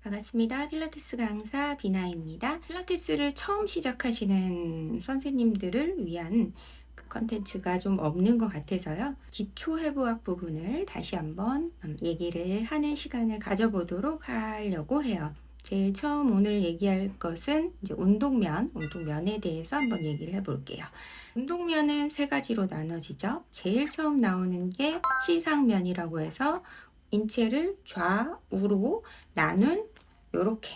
반갑습니다. 필라테스 강사 비나입니다. 필라테스를 처음 시작하시는 선생님들을 위한 그 컨텐츠가 좀 없는 것 같아서요. 기초 해부학 부분을 다시 한번 얘기를 하는 시간을 가져보도록 하려고 해요. 제일 처음 오늘 얘기할 것은 이제 운동면에 대해서 한번 얘기를 해볼게요. 운동면은 세 가지로 나눠지죠. 제일 처음 나오는 게 시상면이라고 해서 인체를 좌우로 나눈 요렇게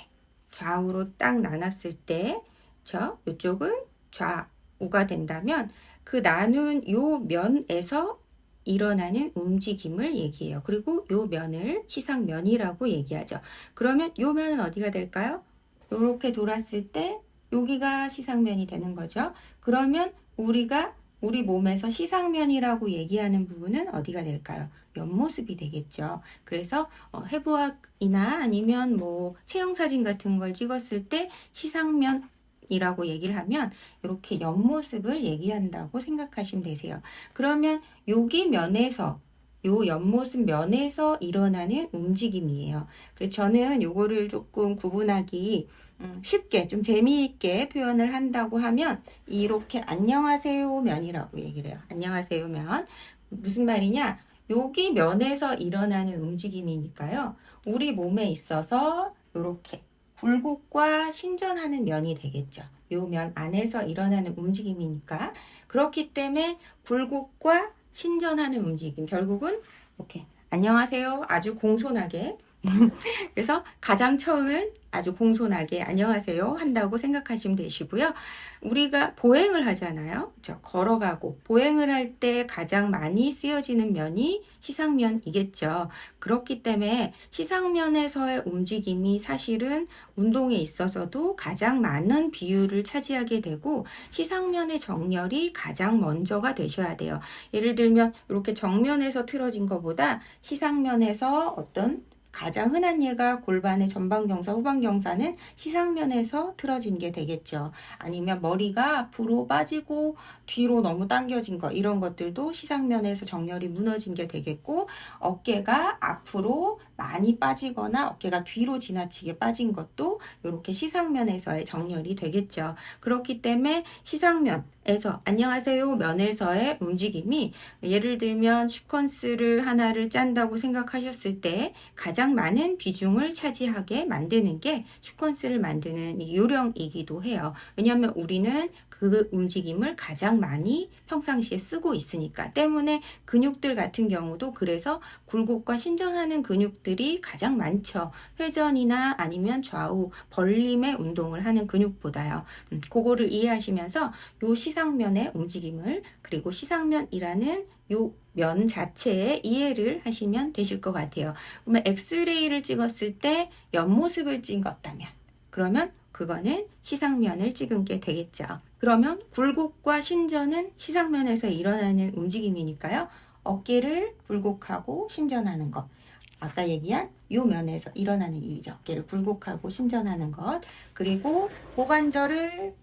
좌우로 딱 나눴을 때 이쪽은 좌우가 된다면 그 나눈 요 면에서 일어나는 움직임을 얘기해요. 그리고 요 면을 시상면이라고 얘기하죠. 그러면 요 면은 어디가 될까요? 요렇게 돌았을 때 여기가 시상면이 되는 거죠. 그러면 우리 몸에서 시상면이라고 얘기하는 부분은 어디가 될까요? 옆모습이 되겠죠. 그래서 해부학이나 아니면 뭐 체형사진 같은 걸 찍었을 때 시상면이라고 얘기를 하면 이렇게 옆모습을 얘기한다고 생각하시면 되세요. 그러면 여기 면에서 요 옆모습 면에서 일어나는 움직임이에요. 그래서 저는 요거를 조금 구분하기 쉽게 좀 재미있게 표현을 한다고 하면 이렇게 안녕하세요 면이라고 얘기를 해요. 안녕하세요 면. 무슨 말이냐? 여기 면에서 일어나는 움직임이니까요. 우리 몸에 있어서 이렇게 굴곡과 신전하는 면이 되겠죠. 요 면 안에서 일어나는 움직임이니까. 그렇기 때문에 굴곡과 신전하는 움직임. 결국은 이렇게 안녕하세요. 아주 공손하게. 그래서 가장 처음은 아주 공손하게 안녕하세요 한다고 생각하시면 되시고요. 우리가 보행을 하잖아요. 걸어가고 보행을 할 때 가장 많이 쓰여지는 면이 시상면이겠죠. 그렇기 때문에 시상면에서의 움직임이 사실은 운동에 있어서도 가장 많은 비율을 차지하게 되고 시상면의 정렬이 가장 먼저가 되셔야 돼요. 예를 들면 이렇게 정면에서 틀어진 것보다 시상면에서 어떤 가장 흔한 예가 골반의 전방경사, 후방경사는 시상면에서 틀어진 게 되겠죠. 아니면 머리가 앞으로 빠지고 뒤로 너무 당겨진 거 이런 것들도 시상면에서 정렬이 무너진 게 되겠고 어깨가 앞으로 많이 빠지거나 어깨가 뒤로 지나치게 빠진 것도 이렇게 시상면에서의 정렬이 되겠죠. 그렇기 때문에 시상면에서 안녕하세요 면에서의 움직임이 예를 들면 시퀀스를 하나를 짠다고 생각하셨을 때 가장 많은 비중을 차지하게 만드는 게 시퀀스를 만드는 요령이기도 해요. 왜냐하면 우리는 그 움직임을 가장 많이 평상시에 쓰고 있으니까 때문에 근육들 같은 경우도 그래서 굴곡과 신전하는 근육들이 가장 많죠. 회전이나 아니면 좌우 벌림의 운동을 하는 근육보다요. 그거를 이해하시면서 요 시상면의 움직임을 그리고 시상면이라는 요 면 자체의 이해를 하시면 되실 것 같아요. 그러면 엑스레이를 찍었을 때 옆모습을 찍었다면 그러면 그거는 시상면을 찍은 게 되겠죠. 그러면 굴곡과 신전은 시상면에서 일어나는 움직임이니까요. 어깨를 굴곡하고 신전하는 것. 아까 얘기한 요 면에서 일어나는 일이죠. 어깨를 굴곡하고 신전하는 것. 그리고 고관절을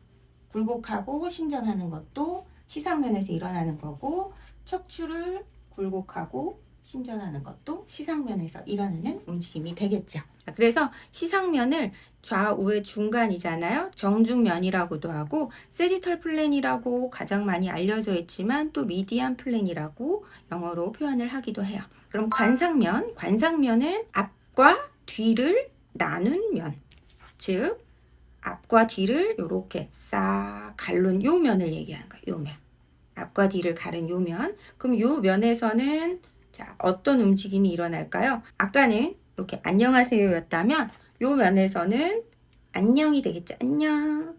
굴곡하고 신전하는 것도 시상면에서 일어나는 거고 척추를 굴곡하고 신전하는 것도 시상면에서 일어나는 움직임이 되겠죠. 그래서 시상면을 좌우의 중간이잖아요. 정중면이라고도 하고 세지털 플랜이라고 가장 많이 알려져 있지만 또 미디안 플랜이라고 영어로 표현을 하기도 해요. 그럼 관상면은 앞과 뒤를 나눈 면, 즉 앞과 뒤를 이렇게 싹 가른 요 면을 얘기하는 거예요. 요 면. 앞과 뒤를 가른 요 면. 그럼 요 면에서는 어떤 움직임이 일어날까요? 아까는 이렇게 안녕하세요 였다면 요 면에서는 안녕이 되겠죠. 안녕.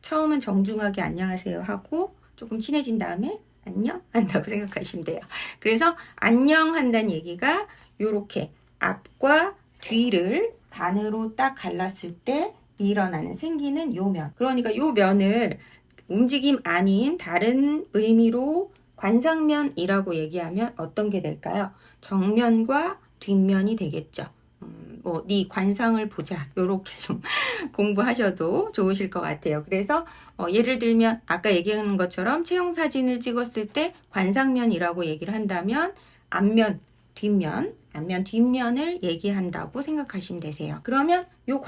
처음은 정중하게 안녕하세요 하고 조금 친해진 다음에 안녕 한다고 생각하시면 돼요. 그래서 안녕 한다는 얘기가 요렇게 앞과 뒤를 반으로 딱 갈랐을 때 일어나는 생기는 요 면. 그러니까 요 면을 움직임 아닌 다른 의미로 관상면이라고 얘기하면 어떤 게 될까요? 정면과 뒷면이 되겠죠. 네 관상을 보자. 요렇게 좀 공부하셔도 좋으실 것 같아요. 그래서 예를 들면 아까 얘기한 것처럼 체형 사진을 찍었을 때 관상면이라고 얘기를 한다면 앞면, 뒷면 앞면, 뒷면을 얘기한다고 생각하시면 되세요. 그러면 요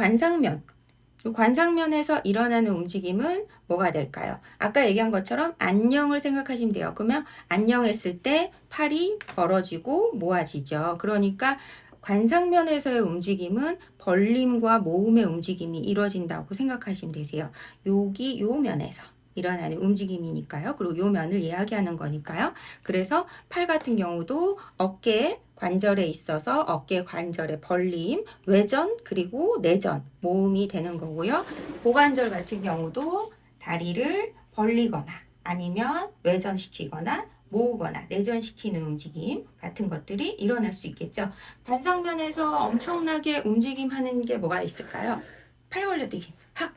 관상면에서 일어나는 움직임은 뭐가 될까요? 아까 얘기한 것처럼 안녕을 생각하시면 돼요. 그러면 안녕했을 때 팔이 벌어지고 모아지죠. 그러니까 관상면에서의 움직임은 벌림과 모음의 움직임이 이루어진다고 생각하시면 되세요. 여기 요 면에서 일어나는 움직임이니까요. 그리고 요 면을 이야기하는 거니까요. 그래서 팔 같은 경우도 어깨 관절에 있어서 어깨 관절의 벌림, 외전 그리고 내전, 모음이 되는 거고요. 고관절 같은 경우도 다리를 벌리거나 아니면 외전시키거나 모으거나 내전시키는 움직임 같은 것들이 일어날 수 있겠죠. 관상면에서 엄청나게 움직임하는 게 뭐가 있을까요? 팔 벌려뛰기, 하,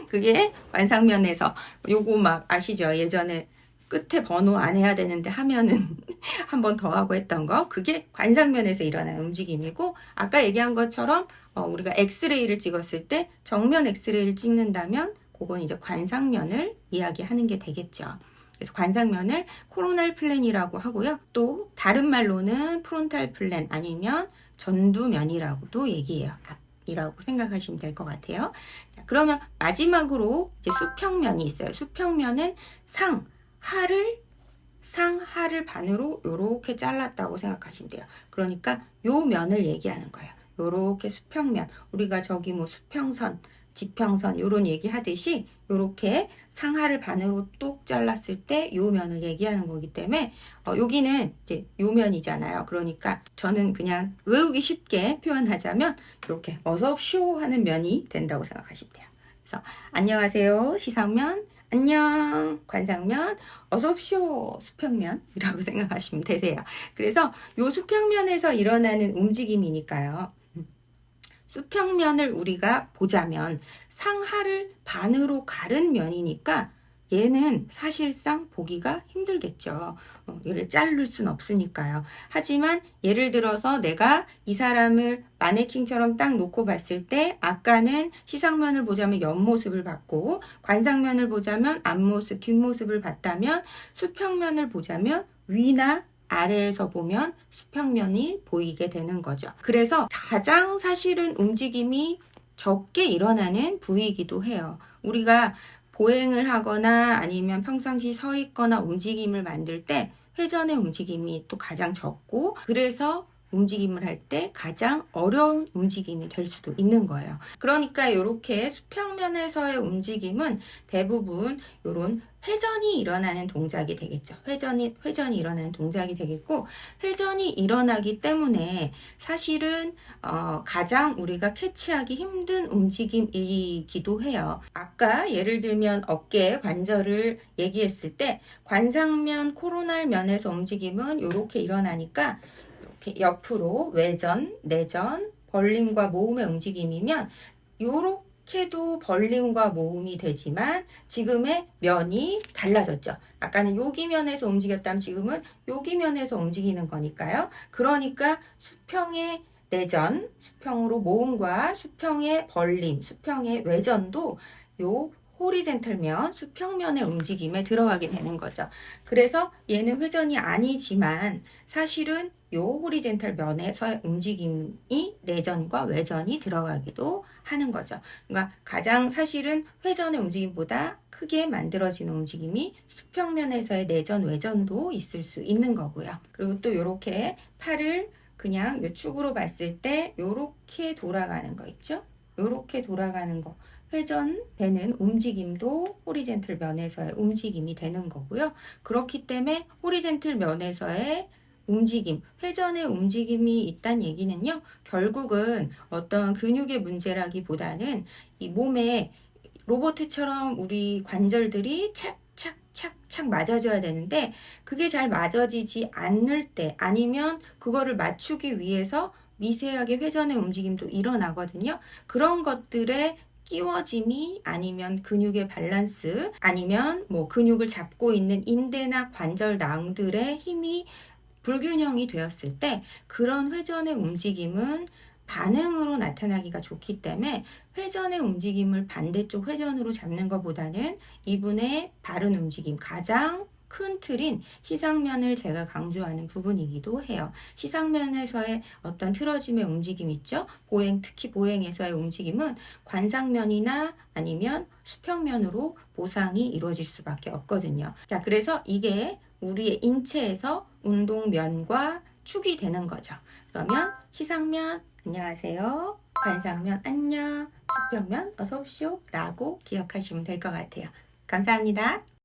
그게 관상면에서 요거 막 아시죠? 예전에 끝에 번호 안 해야 되는데 하면은 한 번 더 하고 했던 거, 그게 관상면에서 일어나는 움직임이고, 아까 얘기한 것처럼 우리가 엑스레이를 찍었을 때 정면 엑스레이를 찍는다면 그건 이제 관상면을 이야기하는 게 되겠죠. 그래서 관상면을 코로날 플랜이라고 하고요. 또 다른 말로는 프론탈 플랜 아니면 전두면이라고도 얘기해요. 이라고 생각하시면 될 것 같아요. 자, 그러면 마지막으로 이제 수평면이 있어요. 수평면은 상하를 반으로 요렇게 잘랐다고 생각하시면 돼요. 그러니까 요 면을 얘기하는 거예요. 요렇게 수평면, 우리가 저기 뭐 수평선, 지평선 요런 얘기 하듯이 요렇게 상하를 반으로 똑 잘랐을 때 요 면을 얘기하는 거기 때문에 여기는 이제 요 면이잖아요. 그러니까 저는 그냥 외우기 쉽게 표현하자면 이렇게 어서옵쇼 하는 면이 된다고 생각하시면 돼요. 그래서 안녕하세요 시상면, 안녕 관상면, 어서옵쇼 수평면이라고 생각하시면 되세요. 그래서 요 수평면에서 일어나는 움직임이니까요. 수평면을 우리가 보자면 상하를 반으로 가른 면이니까 얘는 사실상 보기가 힘들겠죠. 얘를 자를 수는 없으니까요. 하지만 예를 들어서 내가 이 사람을 마네킹처럼 딱 놓고 봤을 때 아까는 시상면을 보자면 옆모습을 봤고 관상면을 보자면 앞모습, 뒷모습을 봤다면 수평면을 보자면 위나 아래에서 보면 수평면이 보이게 되는 거죠. 그래서 가장 사실은 움직임이 적게 일어나는 부위이기도 해요. 우리가 보행을 하거나 아니면 평상시 서 있거나 움직임을 만들 때 회전의 움직임이 또 가장 적고, 그래서 움직임을 할 때 가장 어려운 움직임이 될 수도 있는 거예요. 그러니까 이렇게 수평면에서의 움직임은 대부분 이런 회전이 일어나는 동작이 되겠죠. 회전이 일어나는 동작이 되겠고, 회전이 일어나기 때문에 사실은 가장 우리가 캐치하기 힘든 움직임이기도 해요. 아까 예를 들면 어깨 관절을 얘기했을 때 관상면, 코로날 면에서 움직임은 이렇게 일어나니까 이렇게 옆으로 외전, 내전, 벌림과 모음의 움직임이면 요렇게도 벌림과 모음이 되지만 지금의 면이 달라졌죠. 아까는 여기 면에서 움직였다면 지금은 여기 면에서 움직이는 거니까요. 그러니까 수평의 내전, 수평으로 모음과 수평의 벌림, 수평의 외전도 요 호리젠털면, 수평면의 움직임에 들어가게 되는 거죠. 그래서 얘는 회전이 아니지만 사실은 요 호리젠털 면에서의 움직임이 내전과 외전이 들어가기도 하는 거죠. 그러니까 가장 사실은 회전의 움직임보다 크게 만들어지는 움직임이 수평면에서의 내전, 외전도 있을 수 있는 거고요. 그리고 또 이렇게 팔을 그냥 요 축으로 봤을 때 요렇게 돌아가는 거 있죠? 요렇게 돌아가는 거. 회전되는 움직임도 호리젠틀 면에서의 움직임이 되는 거고요. 그렇기 때문에 호리젠틀 면에서의 움직임, 회전의 움직임이 있다는 얘기는요, 결국은 어떤 근육의 문제라기보다는 이 몸에 로봇처럼 우리 관절들이 착착착착 맞아져야 되는데 그게 잘 맞아지지 않을 때, 아니면 그거를 맞추기 위해서 미세하게 회전의 움직임도 일어나거든요. 그런 것들의 끼워짐이, 아니면 근육의 밸런스, 아니면 뭐 근육을 잡고 있는 인대나 관절낭들의 힘이 불균형이 되었을 때 그런 회전의 움직임은 반응으로 나타나기가 좋기 때문에 회전의 움직임을 반대쪽 회전으로 잡는 것보다는 이분의 바른 움직임, 가장 큰 틀인 시상면을 제가 강조하는 부분이기도 해요. 시상면에서의 어떤 틀어짐의 움직임 있죠? 특히 보행에서의 움직임은 관상면이나 아니면 수평면으로 보상이 이루어질 수밖에 없거든요. 자, 그래서 이게 우리의 인체에서 운동면과 축이 되는 거죠. 그러면 시상면 안녕하세요. 관상면 안녕. 수평면 어서 오십시오 라고 기억하시면 될 것 같아요. 감사합니다.